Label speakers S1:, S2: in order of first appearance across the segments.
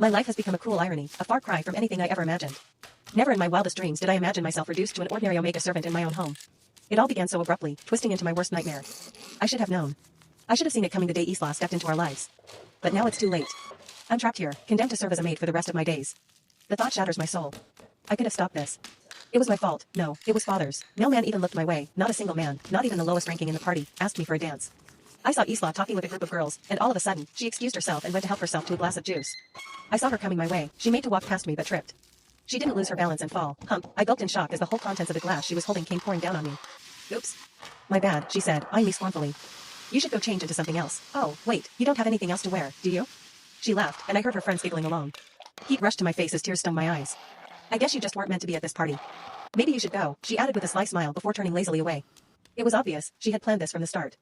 S1: My life has become a cruel irony, a far cry from anything I ever imagined. Never in my wildest dreams did I imagine myself reduced to an ordinary Omega servant in my own home. It all began so abruptly, twisting into my worst nightmare. I should have known. I should have seen it coming the day Isla stepped into our lives. But now it's too late. I'm trapped here, condemned to serve as a maid for the rest of my days. The thought shatters my soul. I could have stopped this. It was my fault. No, it was father's. No man even looked my way, not a single man, not even the lowest ranking in the party, asked me for a dance. I saw Isla talking with a group of girls, and all of a sudden, she excused herself and went to help herself to a glass of juice. I saw her coming my way. She made to walk past me but tripped. She didn't lose her balance and fall. Hump, I gulped in shock as the whole contents of the glass she was holding came pouring down on me. Oops. My bad, she said, eyeing me scornfully. You should go change into something else. Oh, wait, you don't have anything else to wear, do you? She laughed, and I heard her friends giggling along. Heat rushed to my face as tears stung my eyes. I guess you just weren't meant to be at this party. Maybe you should go, she added with a sly smile before turning lazily away. It was obvious, she had planned this from the start.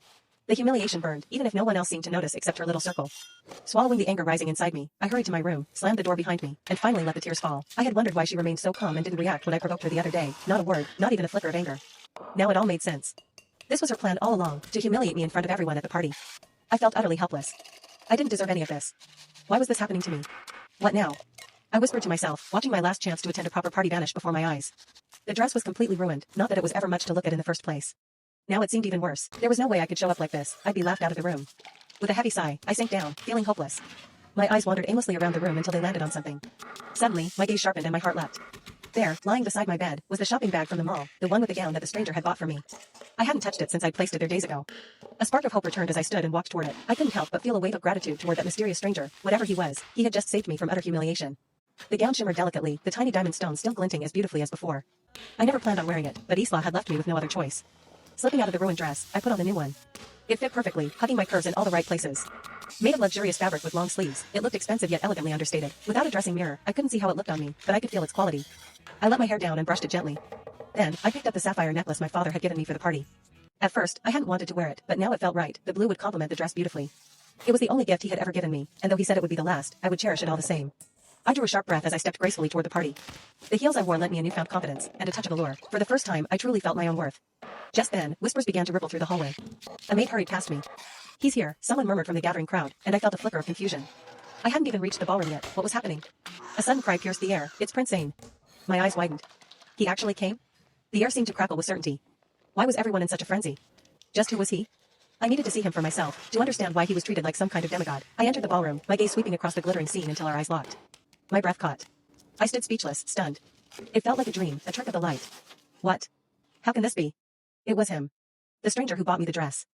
S1: The humiliation burned, even if no one else seemed to notice except her little circle. Swallowing the anger rising inside me, I hurried to my room, slammed the door behind me, and finally let the tears fall. I had wondered why she remained so calm and didn't react when I provoked her the other day, not a word, not even a flicker of anger. Now it all made sense. This was her plan all along, to humiliate me in front of everyone at the party. I felt utterly helpless. I didn't deserve any of this. Why was this happening to me? What now? I whispered to myself, watching my last chance to attend a proper party vanish before my eyes. The dress was completely ruined, not that it was ever much to look at in the first place. Now it seemed even worse. There was no way I could show up like this. I'd be laughed out of the room. With a heavy sigh, I sank down, feeling hopeless. My eyes wandered aimlessly around the room until they landed on something. Suddenly, my gaze sharpened and my heart leapt. There, lying beside my bed, was the shopping bag from the mall, the one with the gown that the stranger had bought for me. I hadn't touched it since I'd placed it there days ago. A spark of hope returned as I stood and walked toward it. I couldn't help but feel a wave of gratitude toward that mysterious stranger, whatever he was. He had just saved me from utter humiliation. The gown shimmered delicately, the tiny diamond stones still glinting as beautifully as before. I never planned on wearing it, but Isla had left me with no other choice. Slipping out of the ruined dress, I put on the new one. It fit perfectly, hugging my curves in all the right places. Made of luxurious fabric with long sleeves, it looked expensive yet elegantly understated. Without a dressing mirror, I couldn't see how it looked on me, but I could feel its quality. I let my hair down and brushed it gently. Then, I picked up the sapphire necklace my father had given me for the party. At first, I hadn't wanted to wear it, but now it felt right. The blue would complement the dress beautifully. It was the only gift he had ever given me, and though he said it would be the last, I would cherish it all the same. I drew a sharp breath as I stepped gracefully toward the party. The heels I wore lent me a newfound confidence, and a touch of allure. For the first time, I truly felt my own worth. Just then, whispers began to ripple through the hallway. A maid hurried past me. He's here, someone murmured from the gathering crowd, and I felt a flicker of confusion. I hadn't even reached the ballroom yet. What was happening? A sudden cry pierced the air. It's Prince Zane. My eyes widened. He actually came? The air seemed to crackle with certainty. Why was everyone in such a frenzy? Just who was he? I needed to see him for myself, to understand why he was treated like some kind of demigod. I entered the ballroom, my gaze sweeping across the glittering scene until our eyes locked. My breath caught. I stood speechless, stunned. It felt like a dream, a trick of the light. What? How can this be? It was him. The stranger who bought me the dress.